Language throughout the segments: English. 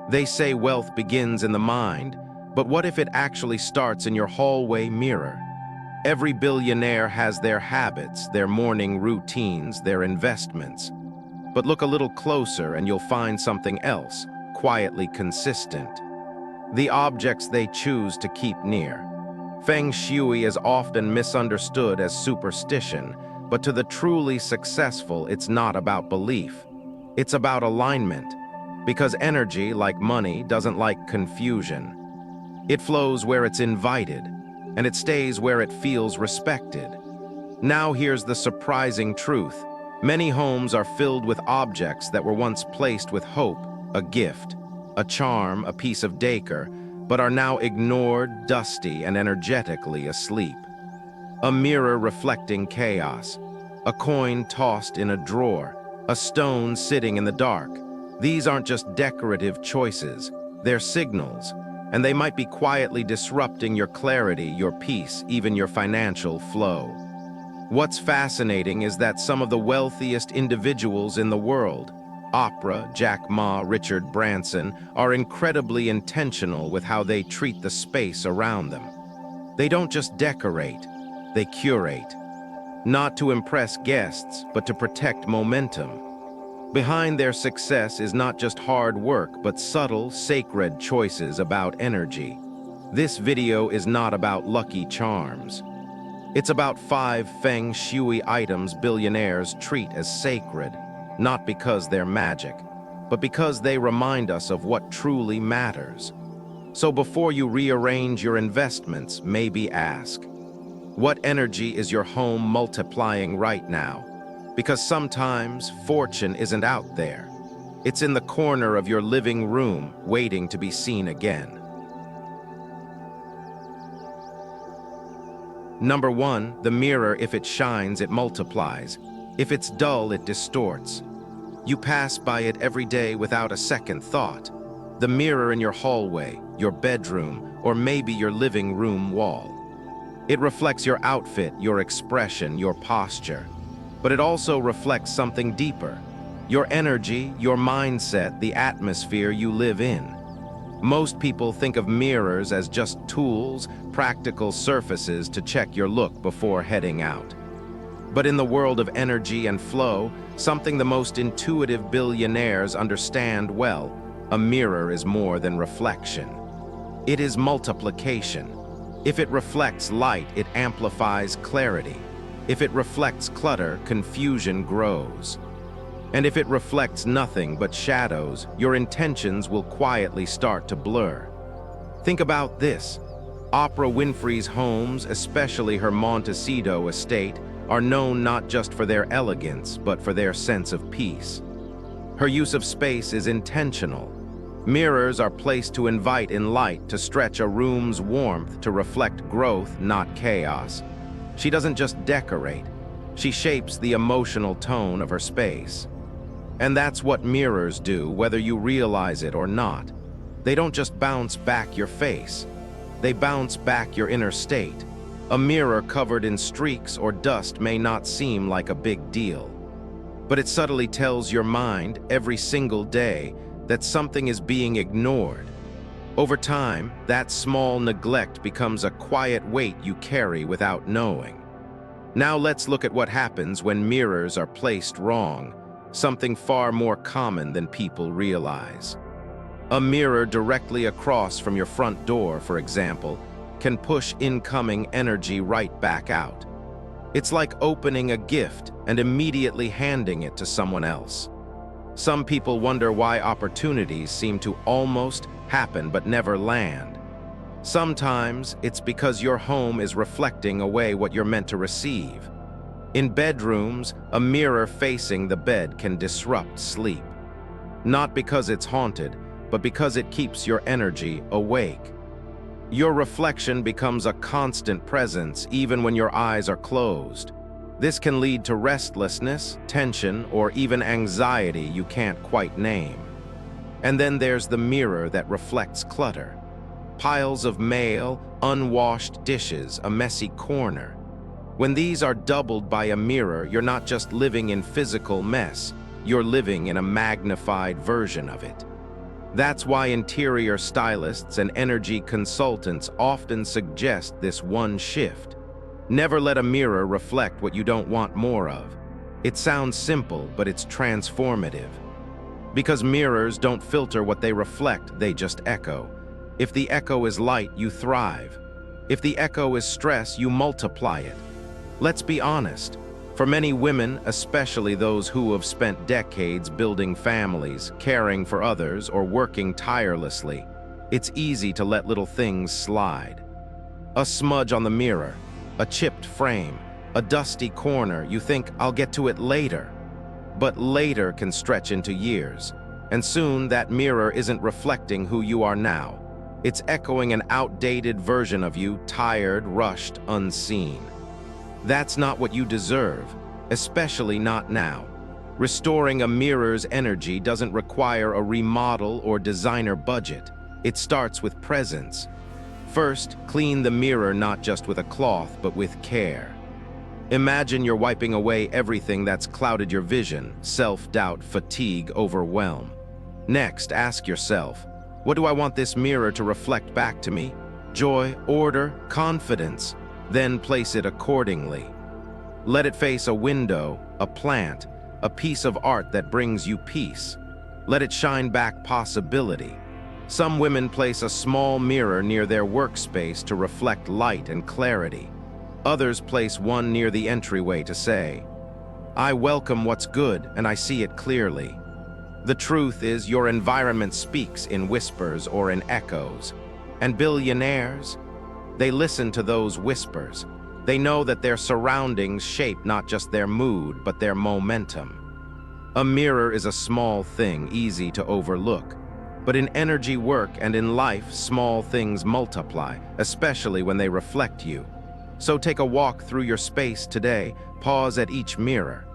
They say wealth begins in the mind, but what if it actually starts in your hallway mirror? Every billionaire has their habits, their morning routines, their investments. But look a little closer and you'll find something else, quietly consistent. The objects they choose to keep near. Feng Shui is often misunderstood as superstition, but to the truly successful, it's not about belief. It's about alignment. Because energy, like money, doesn't like confusion. It flows where it's invited, and it stays where it feels respected. Now here's the surprising truth. Many homes are filled with objects that were once placed with hope, a gift, a charm, a piece of decor, but are now ignored, dusty, and energetically asleep. A mirror reflecting chaos, a coin tossed in a drawer, a stone sitting in the dark. These aren't just decorative choices, they're signals, and they might be quietly disrupting your clarity, your peace, even your financial flow. What's fascinating is that some of the wealthiest individuals in the world, Oprah, Jack Ma, Richard Branson, are incredibly intentional with how they treat the space around them. They don't just decorate, they curate. Not to impress guests, but to protect momentum. Behind their success is not just hard work, but subtle, sacred choices about energy. This video is not about lucky charms. It's about 5 Feng Shui items billionaires treat as sacred, not because they're magic, but because they remind us of what truly matters. So before you rearrange your investments, maybe ask, what energy is your home multiplying right now? Because sometimes fortune isn't out there. It's in the corner of your living room, waiting to be seen again. Number 1, the mirror. If it shines, it multiplies. If it's dull, it distorts. You pass by it every day without a second thought. The mirror in your hallway, your bedroom, or maybe your living room wall. It reflects your outfit, your expression, your posture. But it also reflects something deeper. Your energy, your mindset, the atmosphere you live in. Most people think of mirrors as just tools, practical surfaces to check your look before heading out. But in the world of energy and flow, something the most intuitive billionaires understand well, a mirror is more than reflection. It is multiplication. If it reflects light, it amplifies clarity. If it reflects clutter, confusion grows. And if it reflects nothing but shadows, your intentions will quietly start to blur. Think about this. Oprah Winfrey's homes, especially her Montecito estate, are known not just for their elegance, but for their sense of peace. Her use of space is intentional. Mirrors are placed to invite in light, to stretch a room's warmth, to reflect growth, not chaos. She doesn't just decorate, she shapes the emotional tone of her space. And that's what mirrors do, whether you realize it or not. They don't just bounce back your face, they bounce back your inner state. A mirror covered in streaks or dust may not seem like a big deal, but it subtly tells your mind every single day that something is being ignored. Over time, that small neglect becomes a quiet weight you carry without knowing. Now let's look at what happens when mirrors are placed wrong, something far more common than people realize. A mirror directly across from your front door, for example, can push incoming energy right back out. It's like opening a gift and immediately handing it to someone else. Some people wonder why opportunities seem to almost happen but never land. Sometimes it's because your home is reflecting away what you're meant to receive. In bedrooms, a mirror facing the bed can disrupt sleep. Not because it's haunted, but because it keeps your energy awake. Your reflection becomes a constant presence even when your eyes are closed. This can lead to restlessness, tension, or even anxiety you can't quite name. And then there's the mirror that reflects clutter. Piles of mail, unwashed dishes, a messy corner. When these are doubled by a mirror, you're not just living in physical mess, you're living in a magnified version of it. That's why interior stylists and energy consultants often suggest this one shift. Never let a mirror reflect what you don't want more of. It sounds simple, but it's transformative. Because mirrors don't filter what they reflect, they just echo. If the echo is light, you thrive. If the echo is stress, you multiply it. Let's be honest. For many women, especially those who have spent decades building families, caring for others, or working tirelessly, it's easy to let little things slide. A smudge on the mirror, a chipped frame, a dusty corner, you think, "I'll get to it later." But later can stretch into years, and soon that mirror isn't reflecting who you are now. It's echoing an outdated version of you, tired, rushed, unseen. That's not what you deserve, especially not now. Restoring a mirror's energy doesn't require a remodel or designer budget. It starts with presence. First, clean the mirror not just with a cloth, but with care. Imagine you're wiping away everything that's clouded your vision: self-doubt, fatigue, overwhelm. Next, ask yourself, what do I want this mirror to reflect back to me? Joy, order, confidence. Then place it accordingly. Let it face a window, a plant, a piece of art that brings you peace. Let it shine back possibility. Some women place a small mirror near their workspace to reflect light and clarity. Others place one near the entryway to say, "I welcome what's good and I see it clearly." The truth is, your environment speaks in whispers or in echoes. And billionaires, they listen to those whispers. They know that their surroundings shape not just their mood, but their momentum. A mirror is a small thing, easy to overlook. But in energy work and in life, small things multiply, especially when they reflect you. So take a walk through your space today, pause at each mirror.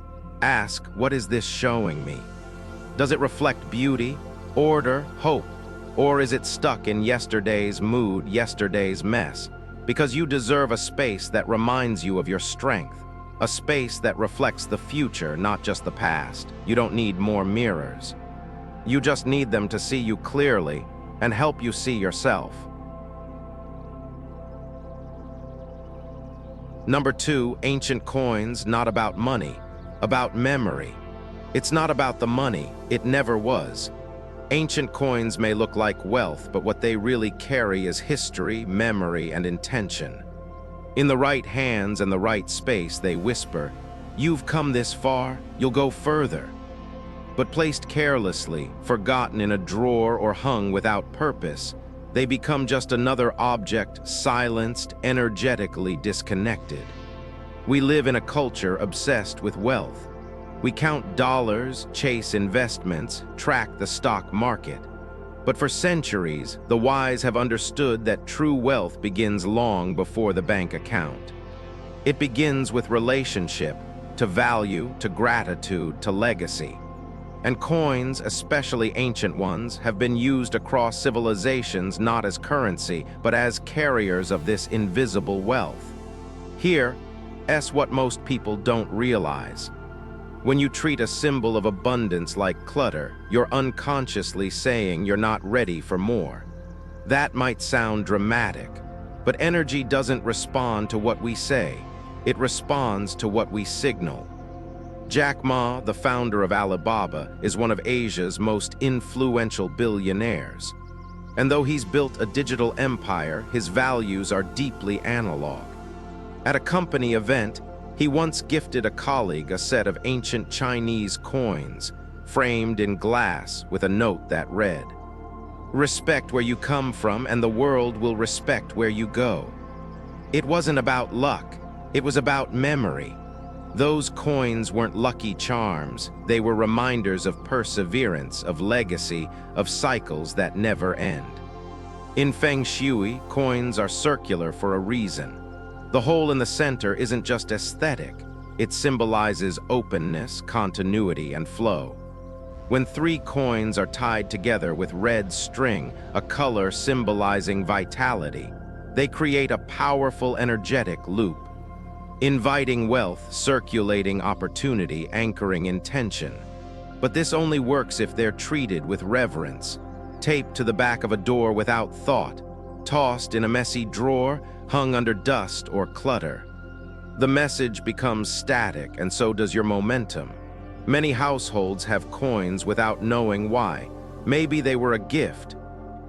Ask, what is this showing me? Does it reflect beauty, order, hope? Or is it stuck in yesterday's mood, yesterday's mess? Because you deserve a space that reminds you of your strength, a space that reflects the future, not just the past. You don't need more mirrors. You just need them to see you clearly and help you see yourself. Number 2, ancient coins, not about money, about memory. It's not about the money, it never was. Ancient coins may look like wealth, but what they really carry is history, memory, and intention. In the right hands and the right space, they whisper, "You've come this far, you'll go further." But placed carelessly, forgotten in a drawer or hung without purpose, they become just another object, silenced, energetically disconnected. We live in a culture obsessed with wealth. We count dollars, chase investments, track the stock market. But for centuries, the wise have understood that true wealth begins long before the bank account. It begins with relationship, to value, to gratitude, to legacy. And coins, especially ancient ones, have been used across civilizations not as currency, but as carriers of this invisible wealth. Here's what most people don't realize. When you treat a symbol of abundance like clutter, you're unconsciously saying you're not ready for more. That might sound dramatic, but energy doesn't respond to what we say. It responds to what we signal. Jack Ma, the founder of Alibaba, is one of Asia's most influential billionaires. And though he's built a digital empire, his values are deeply analog. At a company event, he once gifted a colleague a set of ancient Chinese coins, framed in glass with a note that read, "Respect where you come from and the world will respect where you go." It wasn't about luck, it was about memory. Those coins weren't lucky charms, they were reminders of perseverance, of legacy, of cycles that never end. In Feng Shui, coins are circular for a reason. The hole in the center isn't just aesthetic, it symbolizes openness, continuity, and flow. When 3 coins are tied together with red string, a color symbolizing vitality, they create a powerful energetic loop. Inviting wealth, circulating opportunity, anchoring intention. But this only works if they're treated with reverence. taped to the back of a door without thought, tossed in a messy drawer, hung under dust or clutter. The message becomes static, and so does your momentum. Many households have coins without knowing why. Maybe they were a gift.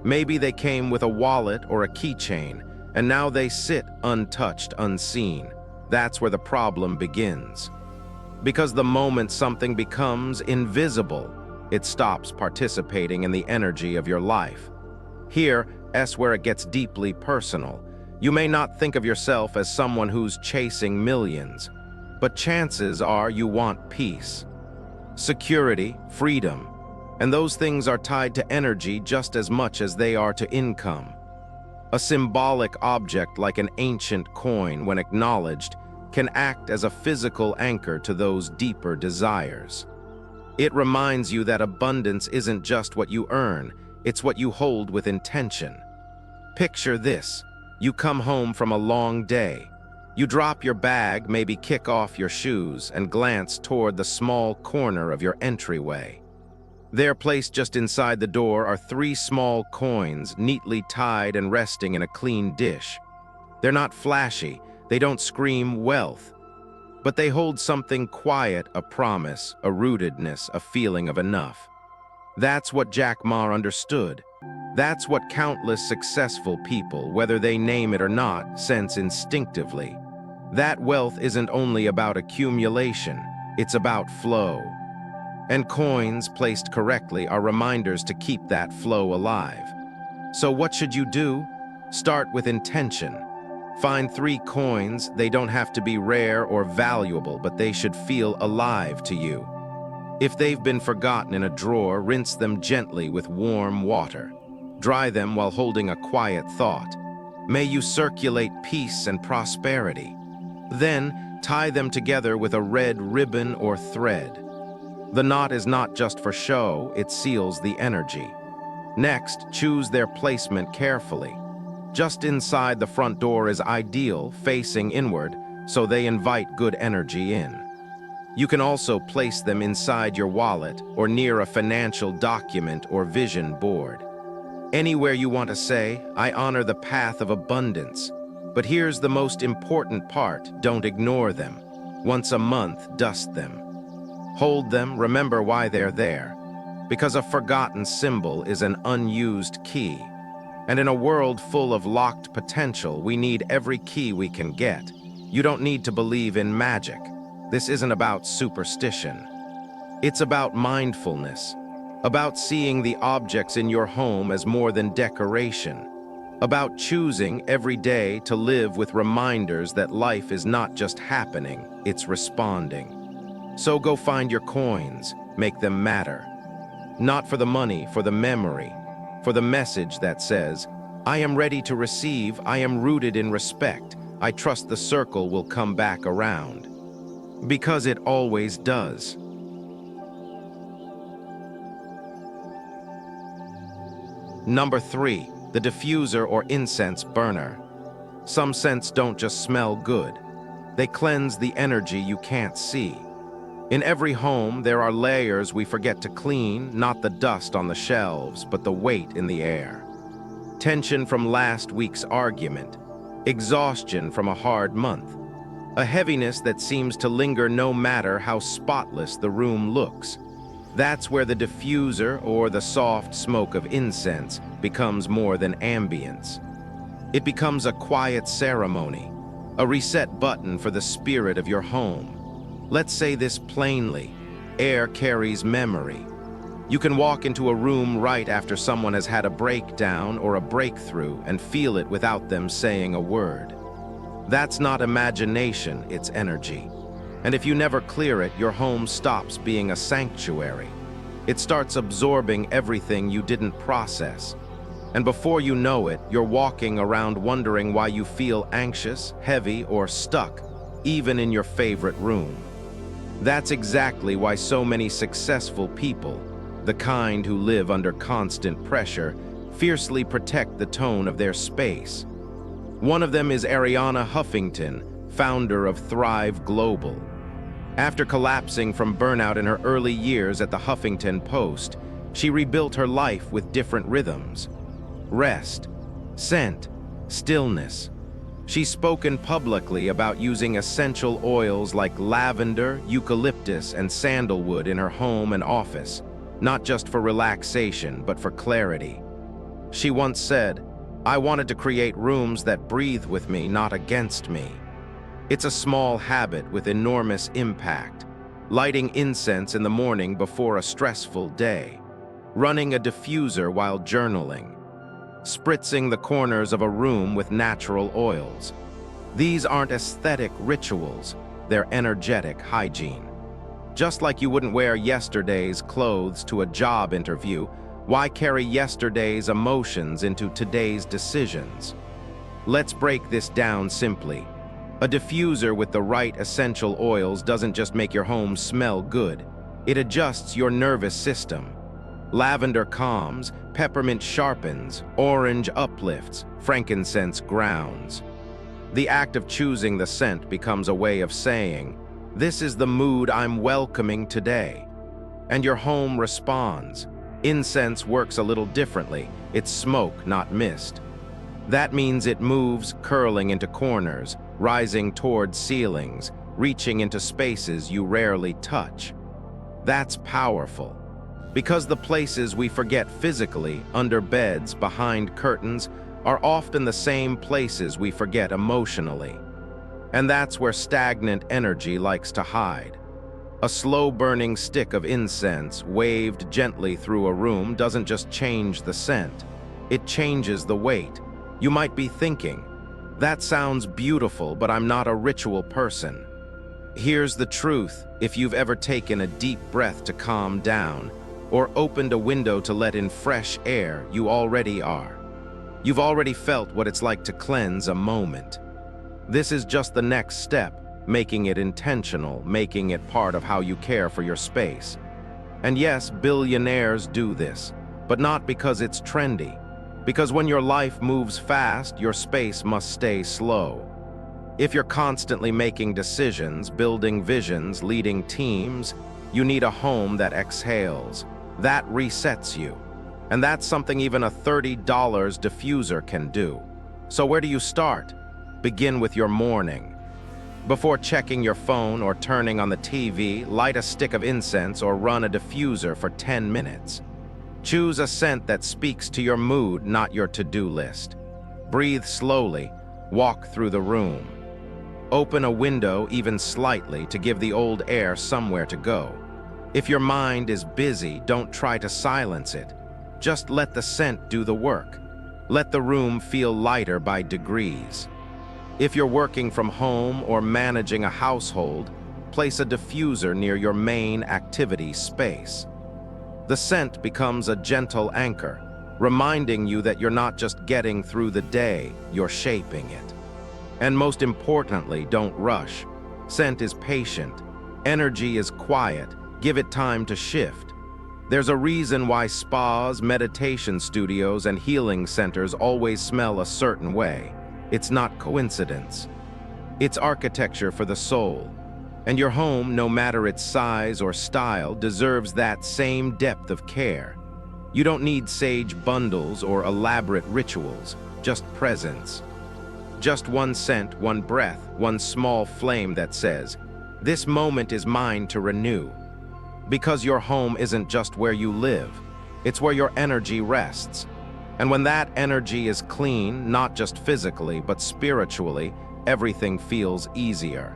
Maybe they came with a wallet or a keychain, and now they sit untouched, unseen. That's where the problem begins. Because the moment something becomes invisible, it stops participating in the energy of your life. Here is where it gets deeply personal. You may not think of yourself as someone who's chasing millions, but chances are you want peace, security, freedom, and those things are tied to energy just as much as they are to income. A symbolic object like an ancient coin, when acknowledged, can act as a physical anchor to those deeper desires. It reminds you that abundance isn't just what you earn, it's what you hold with intention. Picture this. You come home from a long day. You drop your bag, maybe kick off your shoes, and glance toward the small corner of your entryway. There, placed just inside the door, are 3 small coins, neatly tied and resting in a clean dish. They're not flashy, they don't scream wealth, but they hold something quiet, a promise, a rootedness, a feeling of enough. That's what Jack Ma understood. That's what countless successful people, whether they name it or not, sense instinctively. That wealth isn't only about accumulation, it's about flow. And coins, placed correctly, are reminders to keep that flow alive. So what should you do? Start with intention. Find 3 coins. They don't have to be rare or valuable, but they should feel alive to you. If they've been forgotten in a drawer, rinse them gently with warm water. Dry them while holding a quiet thought. May you circulate peace and prosperity. Then, tie them together with a red ribbon or thread. The knot is not just for show, it seals the energy. Next, choose their placement carefully. Just inside the front door is ideal, facing inward, so they invite good energy in. You can also place them inside your wallet or near a financial document or vision board. Anywhere you want to say, I honor the path of abundance. But here's the most important part, don't ignore them. Once a month, dust them. Hold them, remember why they're there. Because a forgotten symbol is an unused key. And in a world full of locked potential, we need every key we can get. You don't need to believe in magic. This isn't about superstition. It's about mindfulness, about seeing the objects in your home as more than decoration, about choosing every day to live with reminders that life is not just happening, it's responding. So go find your coins, make them matter. Not for the money, for the memory, for the message that says, I am ready to receive, I am rooted in respect, I trust the circle will come back around. Because it always does. Number 3, the diffuser or incense burner. Some scents don't just smell good. They cleanse the energy you can't see. In every home, there are layers we forget to clean, not the dust on the shelves, but the weight in the air. Tension from last week's argument. Exhaustion from a hard month. A heaviness that seems to linger no matter how spotless the room looks. That's where the diffuser, or the soft smoke of incense, becomes more than ambience. It becomes a quiet ceremony, a reset button for the spirit of your home. Let's say this plainly, air carries memory. You can walk into a room right after someone has had a breakdown or a breakthrough and feel it without them saying a word. That's not imagination, it's energy. And if you never clear it, your home stops being a sanctuary. It starts absorbing everything you didn't process. And before you know it, you're walking around wondering why you feel anxious, heavy, or stuck, even in your favorite room. That's exactly why so many successful people, the kind who live under constant pressure, fiercely protect the tone of their space. One of them is Arianna Huffington, founder of Thrive Global. After collapsing from burnout in her early years at the Huffington Post, She rebuilt her life with different rhythms: rest, scent, stillness. She's spoken publicly about using essential oils like lavender, eucalyptus, and sandalwood in her home and office, not just for relaxation, but for clarity. She once said, "I wanted to create rooms that breathe with me, not against me." It's a small habit with enormous impact. Lighting incense in the morning before a stressful day, running a diffuser while journaling, spritzing the corners of a room with natural oils. These aren't aesthetic rituals, they're energetic hygiene. Just like you wouldn't wear yesterday's clothes to a job interview, why carry yesterday's emotions into today's decisions? Let's break this down simply. A diffuser with the right essential oils doesn't just make your home smell good, it adjusts your nervous system. Lavender calms, peppermint sharpens, orange uplifts, frankincense grounds. The act of choosing the scent becomes a way of saying, "This is the mood I'm welcoming today." And your home responds. Incense works a little differently. It's smoke, not mist. That means it moves, curling into corners, rising toward ceilings, reaching into spaces you rarely touch. That's powerful. Because the places we forget physically, under beds, behind curtains, are often the same places we forget emotionally. And that's where stagnant energy likes to hide. A slow-burning stick of incense waved gently through a room doesn't just change the scent, it changes the weight. You might be thinking, "That sounds beautiful, but I'm not a ritual person." Here's the truth: if you've ever taken a deep breath to calm down, or opened a window to let in fresh air, you already are. You've already felt what it's like to cleanse a moment. This is just the next step, making it intentional, making it part of how you care for your space. And yes, billionaires do this, but not because it's trendy. Because when your life moves fast, your space must stay slow. If you're constantly making decisions, building visions, leading teams, you need a home that exhales. That resets you. And that's something even a $30 diffuser can do. So where do you start? Begin with your morning. Before checking your phone or turning on the TV, light a stick of incense or run a diffuser for 10 minutes. Choose a scent that speaks to your mood, not your to-do list. Breathe slowly, walk through the room. Open a window even slightly to give the old air somewhere to go. If your mind is busy, don't try to silence it. Just let the scent do the work. Let the room feel lighter by degrees. If you're working from home or managing a household, place a diffuser near your main activity space. The scent becomes a gentle anchor, reminding you that you're not just getting through the day, you're shaping it. And most importantly, don't rush. Scent is patient. Energy is quiet. Give it time to shift. There's a reason why spas, meditation studios, and healing centers always smell a certain way. It's not coincidence. It's architecture for the soul. And your home, no matter its size or style, deserves that same depth of care. You don't need sage bundles or elaborate rituals, just presence. Just one scent, one breath, one small flame that says, "This moment is mine to renew." Because your home isn't just where you live, it's where your energy rests. And when that energy is clean, not just physically, but spiritually, everything feels easier.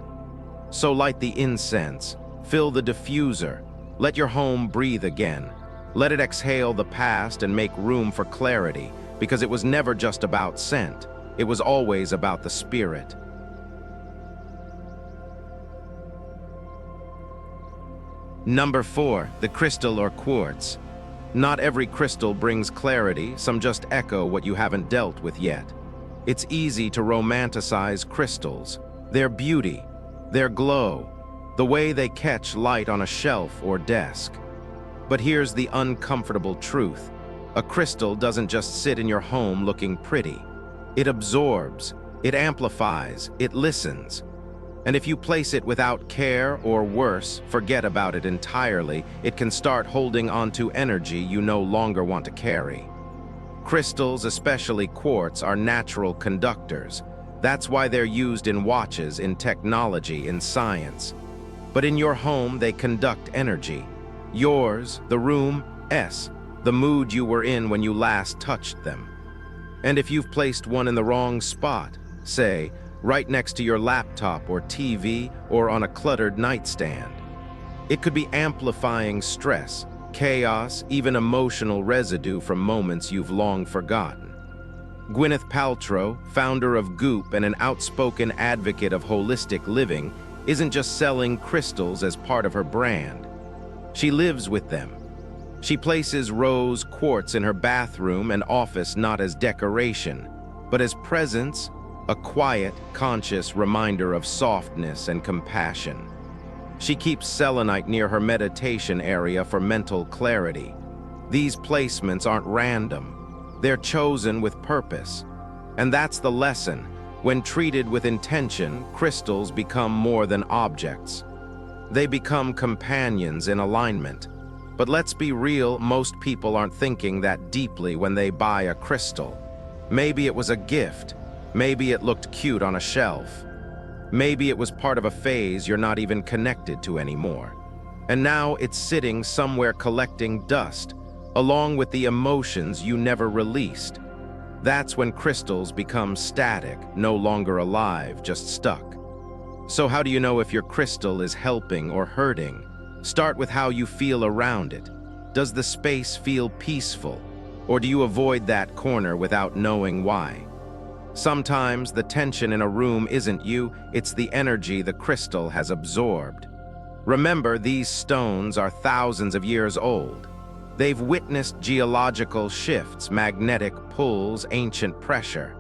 So light the incense, fill the diffuser, let your home breathe again. Let it exhale the past and make room for clarity, because it was never just about scent, it was always about the spirit. Number 4, the crystal or quartz. Not every crystal brings clarity, some just echo what you haven't dealt with yet. It's easy to romanticize crystals, their beauty, their glow, the way they catch light on a shelf or desk. But here's the uncomfortable truth. A crystal doesn't just sit in your home looking pretty. It absorbs, it amplifies, it listens. And if you place it without care, or worse, forget about it entirely, it can start holding onto energy you no longer want to carry. Crystals, especially quartz, are natural conductors. That's why they're used in watches, in technology, in science. But in your home, they conduct energy. Yours, the room, the mood you were in when you last touched them. And if you've placed one in the wrong spot, say, right next to your laptop or TV or on a cluttered nightstand, it could be amplifying stress, chaos, even emotional residue from moments you've long forgotten. Gwyneth Paltrow, founder of Goop and an outspoken advocate of holistic living, isn't just selling crystals as part of her brand. She lives with them. She places rose quartz in her bathroom and office not as decoration, but as presence, a quiet, conscious reminder of softness and compassion. She keeps selenite near her meditation area for mental clarity. These placements aren't random. They're chosen with purpose. And that's the lesson. When treated with intention, crystals become more than objects. They become companions in alignment. But let's be real, most people aren't thinking that deeply when they buy a crystal. Maybe it was a gift. Maybe it looked cute on a shelf. Maybe it was part of a phase you're not even connected to anymore. And now it's sitting somewhere collecting dust, along with the emotions you never released. That's when crystals become static, no longer alive, just stuck. So how do you know if your crystal is helping or hurting? Start with how you feel around it. Does the space feel peaceful? Or do you avoid that corner without knowing why? Sometimes the tension in a room isn't you, it's the energy the crystal has absorbed. Remember, these stones are thousands of years old. They've witnessed geological shifts, magnetic pulls, ancient pressure.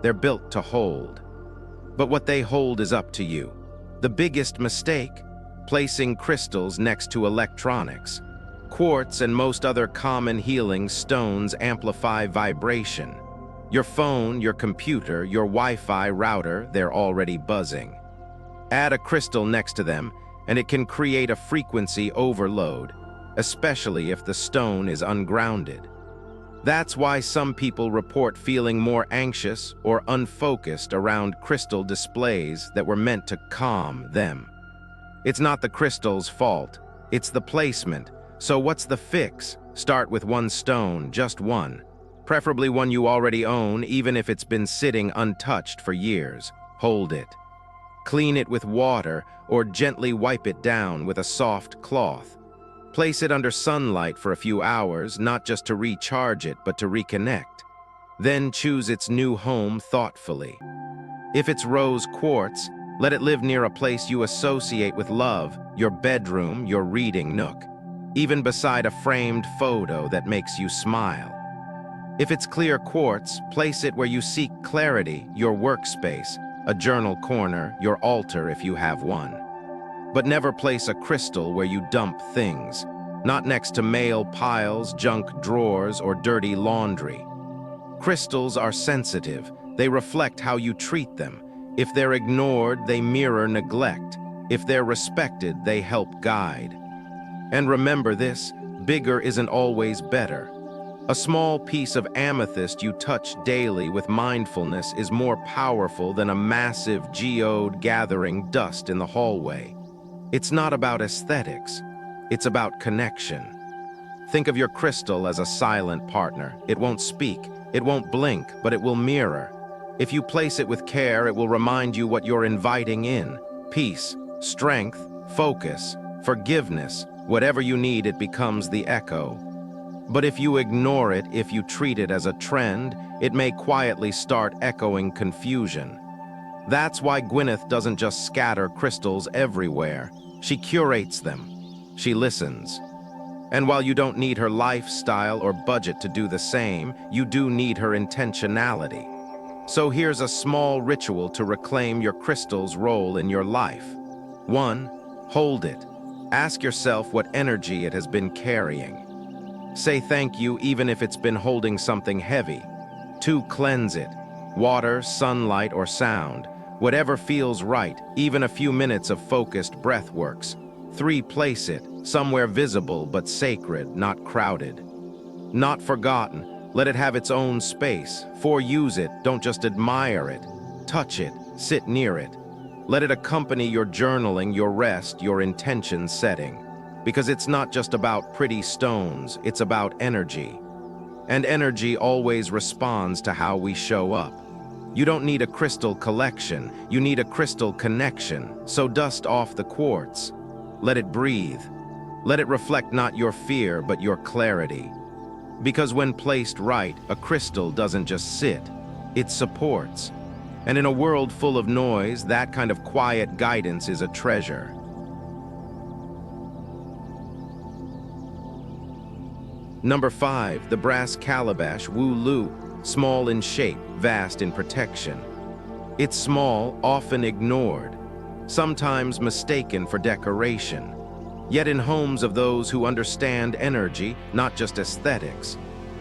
They're built to hold. But what they hold is up to you. The biggest mistake? Placing crystals next to electronics. Quartz and most other common healing stones amplify vibration. Your phone, your computer, your Wi-Fi router, they're already buzzing. Add a crystal next to them, and it can create a frequency overload, especially if the stone is ungrounded. That's why some people report feeling more anxious or unfocused around crystal displays that were meant to calm them. It's not the crystal's fault, it's the placement. So what's the fix? Start with one stone, just one. Preferably one you already own, even if it's been sitting untouched for years. Hold it. Clean it with water or gently wipe it down with a soft cloth. Place it under sunlight for a few hours, not just to recharge it, but to reconnect. Then choose its new home thoughtfully. If it's rose quartz, let it live near a place you associate with love, your bedroom, your reading nook, even beside a framed photo that makes you smile. If it's clear quartz, place it where you seek clarity, your workspace, a journal corner, your altar if you have one. But never place a crystal where you dump things, not next to mail piles, junk drawers, or dirty laundry. Crystals are sensitive. They reflect how you treat them. If they're ignored, they mirror neglect. If they're respected, they help guide. And remember this, bigger isn't always better. A small piece of amethyst you touch daily with mindfulness is more powerful than a massive geode gathering dust in the hallway. It's not about aesthetics, it's about connection. Think of your crystal as a silent partner. It won't speak, it won't blink, but it will mirror. If you place it with care, it will remind you what you're inviting in. Peace, strength, focus, forgiveness. Whatever you need, it becomes the echo. But if you ignore it, if you treat it as a trend, it may quietly start echoing confusion. That's why Gwyneth doesn't just scatter crystals everywhere. She curates them. She listens. And while you don't need her lifestyle or budget to do the same, you do need her intentionality. So here's a small ritual to reclaim your crystal's role in your life. 1. Hold it. Ask yourself what energy it has been carrying. Say thank you even if it's been holding something heavy. 2. Cleanse it. Water, sunlight, or sound. Whatever feels right, even a few minutes of focused breath works. 3. Place it, somewhere visible but sacred, not crowded. Not forgotten, let it have its own space. 4. Use it, don't just admire it. Touch it, sit near it. Let it accompany your journaling, your rest, your intention setting. Because it's not just about pretty stones, it's about energy. And energy always responds to how we show up. You don't need a crystal collection, you need a crystal connection. So dust off the quartz. Let it breathe. Let it reflect not your fear, but your clarity. Because when placed right, a crystal doesn't just sit, it supports. And in a world full of noise, that kind of quiet guidance is a treasure. Number 5, the Brass Calabash, Wu Lu, small in shape, vast in protection. It's small, often ignored, sometimes mistaken for decoration. Yet in homes of those who understand energy, not just aesthetics,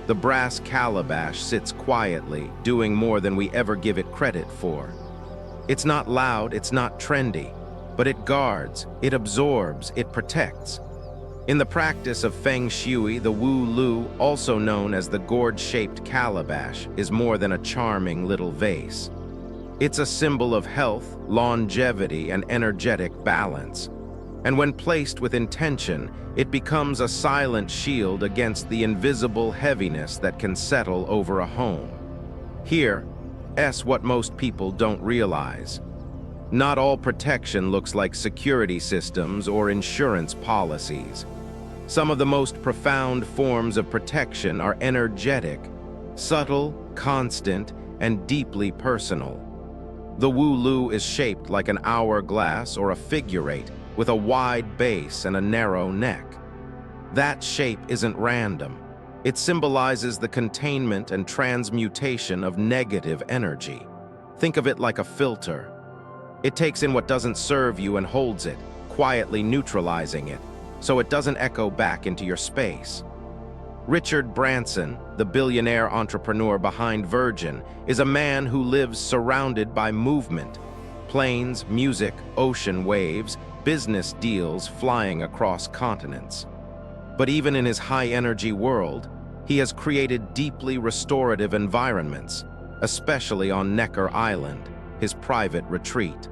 the Brass Calabash sits quietly, doing more than we ever give it credit for. It's not loud, it's not trendy, but it guards, it absorbs, it protects. In the practice of Feng Shui, the Wu Lu, also known as the gourd-shaped calabash, is more than a charming little vase. It's a symbol of health, longevity, and energetic balance. And when placed with intention, it becomes a silent shield against the invisible heaviness that can settle over a home. Here's what most people don't realize. Not all protection looks like security systems or insurance policies. Some of the most profound forms of protection are energetic, subtle, constant, and deeply personal. The Wu Lu is shaped like an hourglass or a figure eight, with a wide base and a narrow neck. That shape isn't random. It symbolizes the containment and transmutation of negative energy. Think of it like a filter. It takes in what doesn't serve you and holds it, quietly neutralizing it, so it doesn't echo back into your space. Richard Branson, the billionaire entrepreneur behind Virgin, is a man who lives surrounded by movement. Planes, music, ocean waves, business deals flying across continents. But even in his high-energy world, he has created deeply restorative environments, especially on Necker Island, his private retreat.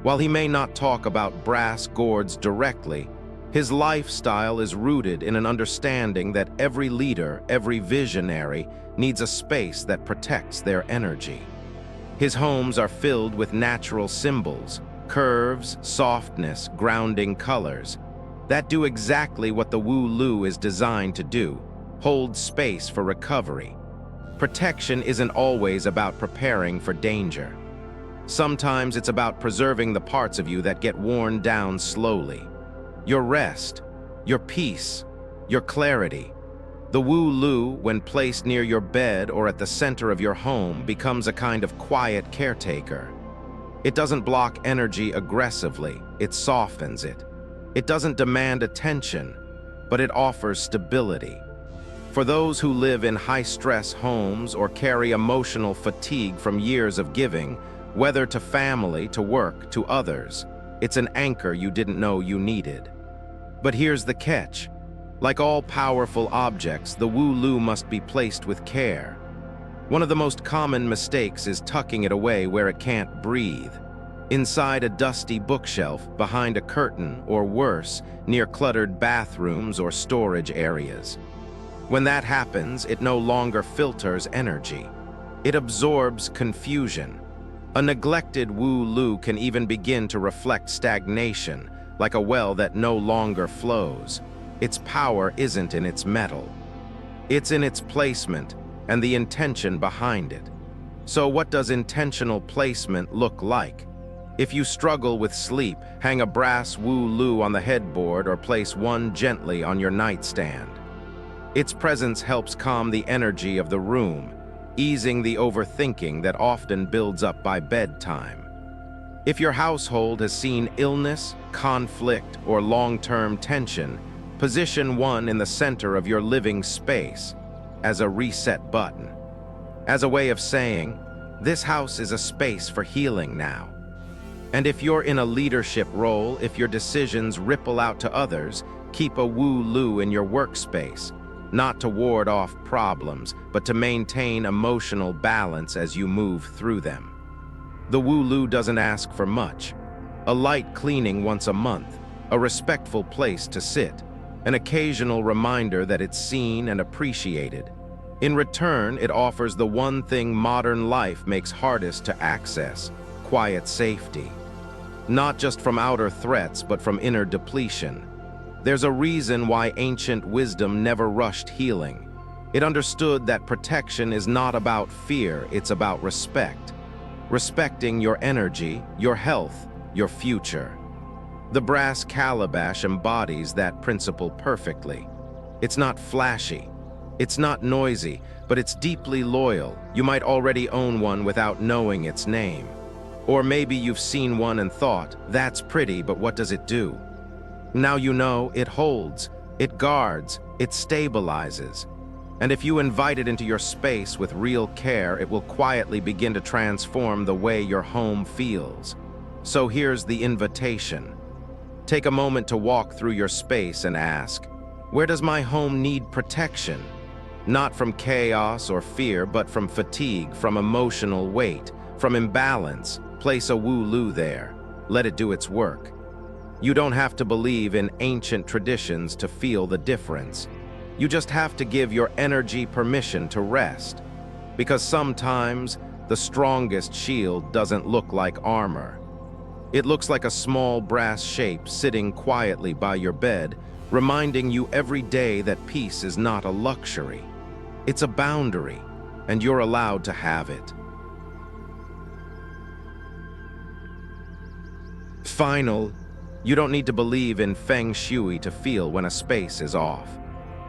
While he may not talk about brass gourds directly, his lifestyle is rooted in an understanding that every leader, every visionary, needs a space that protects their energy. His homes are filled with natural symbols, curves, softness, grounding colors, that do exactly what the Wu Lu is designed to do: hold space for recovery. Protection isn't always about preparing for danger. Sometimes it's about preserving the parts of you that get worn down slowly. Your rest, your peace, your clarity. The Wu Lu, when placed near your bed or at the center of your home, becomes a kind of quiet caretaker. It doesn't block energy aggressively, it softens it. It doesn't demand attention, but it offers stability. For those who live in high-stress homes or carry emotional fatigue from years of giving, whether to family, to work, to others, it's an anchor you didn't know you needed. But here's the catch. Like all powerful objects, the Wu Lu must be placed with care. One of the most common mistakes is tucking it away where it can't breathe. Inside a dusty bookshelf, behind a curtain, or worse, near cluttered bathrooms or storage areas. When that happens, it no longer filters energy. It absorbs confusion. A neglected Wu Lu can even begin to reflect stagnation, like a well that no longer flows. Its power isn't in its metal. It's in its placement and the intention behind it. So what does intentional placement look like? If you struggle with sleep, hang a brass Wu Lu on the headboard or place one gently on your nightstand. Its presence helps calm the energy of the room, easing the overthinking that often builds up by bedtime. If your household has seen illness, conflict, or long-term tension, position one in the center of your living space as a reset button. As a way of saying, This house is a space for healing now. And if you're in a leadership role, if your decisions ripple out to others, keep a woo-loo in your workspace, not to ward off problems, but to maintain emotional balance as you move through them. The woo-loo doesn't ask for much. A light cleaning once a month, a respectful place to sit, an occasional reminder that it's seen and appreciated. In return, it offers the one thing modern life makes hardest to access: quiet safety. Not just from outer threats, but from inner depletion. There's a reason why ancient wisdom never rushed healing. It understood that protection is not about fear, it's about respect. Respecting your energy, your health, your future. The Brass Calabash embodies that principle perfectly. It's not flashy, it's not noisy, but it's deeply loyal. You might already own one without knowing its name. Or maybe you've seen one and thought, that's pretty, but what does it do? Now you know, it holds, it guards, it stabilizes. And if you invite it into your space with real care, it will quietly begin to transform the way your home feels. So here's the invitation. Take a moment to walk through your space and ask, where does my home need protection? Not from chaos or fear, but from fatigue, from emotional weight, from imbalance. Place a woo-loo there. Let it do its work. You don't have to believe in ancient traditions to feel the difference. You just have to give your energy permission to rest. Because sometimes the strongest shield doesn't look like armor. It looks like a small brass shape sitting quietly by your bed, reminding you every day that peace is not a luxury. It's a boundary, and you're allowed to have it. Final, you don't need to believe in Feng Shui to feel when a space is off.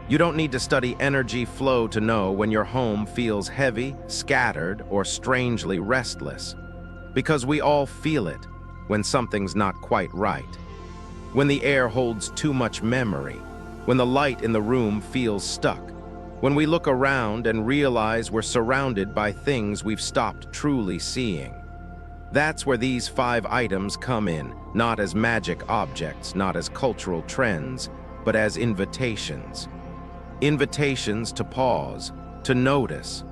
You don't need to study energy flow to know when your home feels heavy, scattered, or strangely restless. Because we all feel it when something's not quite right. When the air holds too much memory. When the light in the room feels stuck. When we look around and realize we're surrounded by things we've stopped truly seeing. That's where these 5 items come in, not as magic objects, not as cultural trends, but as invitations. Invitations to pause, to notice,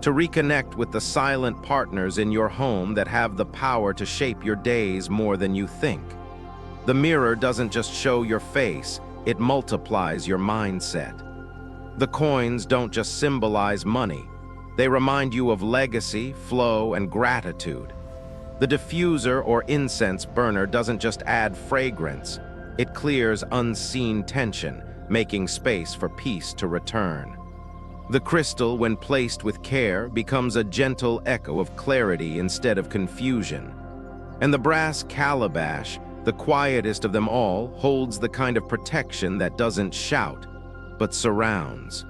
to reconnect with the silent partners in your home that have the power to shape your days more than you think. The mirror doesn't just show your face, it multiplies your mindset. The coins don't just symbolize money, they remind you of legacy, flow, and gratitude. The diffuser or incense burner doesn't just add fragrance, it clears unseen tension, making space for peace to return. The crystal, when placed with care, becomes a gentle echo of clarity instead of confusion. And the brass calabash, the quietest of them all, holds the kind of protection that doesn't shout, but surrounds.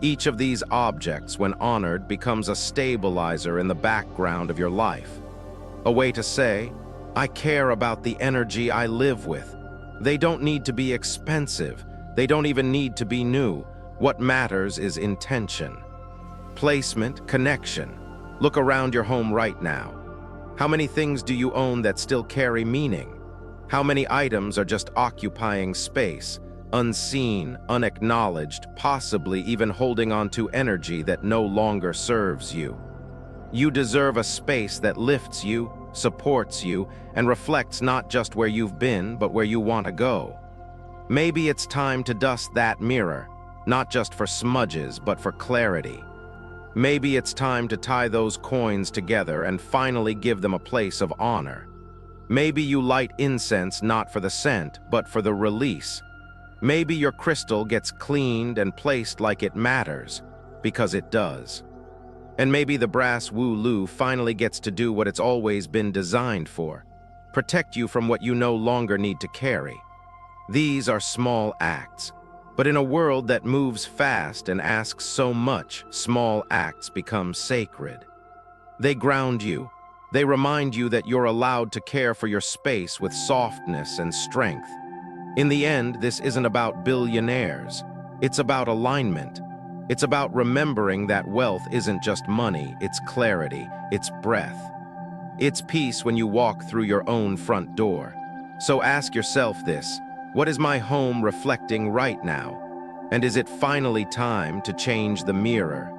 Each of these objects, when honored, becomes a stabilizer in the background of your life. A way to say, I care about the energy I live with. They don't need to be expensive. They don't even need to be new. What matters is intention. Placement, connection. Look around your home right now. How many things do you own that still carry meaning? How many items are just occupying space, unseen, unacknowledged, possibly even holding on to energy that no longer serves you? You deserve a space that lifts you, supports you, and reflects not just where you've been, but where you want to go. Maybe it's time to dust that mirror, not just for smudges, but for clarity. Maybe it's time to tie those coins together and finally give them a place of honor. Maybe you light incense not for the scent, but for the release. Maybe your crystal gets cleaned and placed like it matters, because it does. And maybe the brass woo-loo finally gets to do what it's always been designed for: protect you from what you no longer need to carry. These are small acts, but in a world that moves fast and asks so much, small acts become sacred. They ground you. They remind you that you're allowed to care for your space with softness and strength. In the end, this isn't about billionaires. It's about alignment. It's about remembering that wealth isn't just money, it's clarity, it's breath. It's peace when you walk through your own front door. So ask yourself this: what is my home reflecting right now? And is it finally time to change the mirror?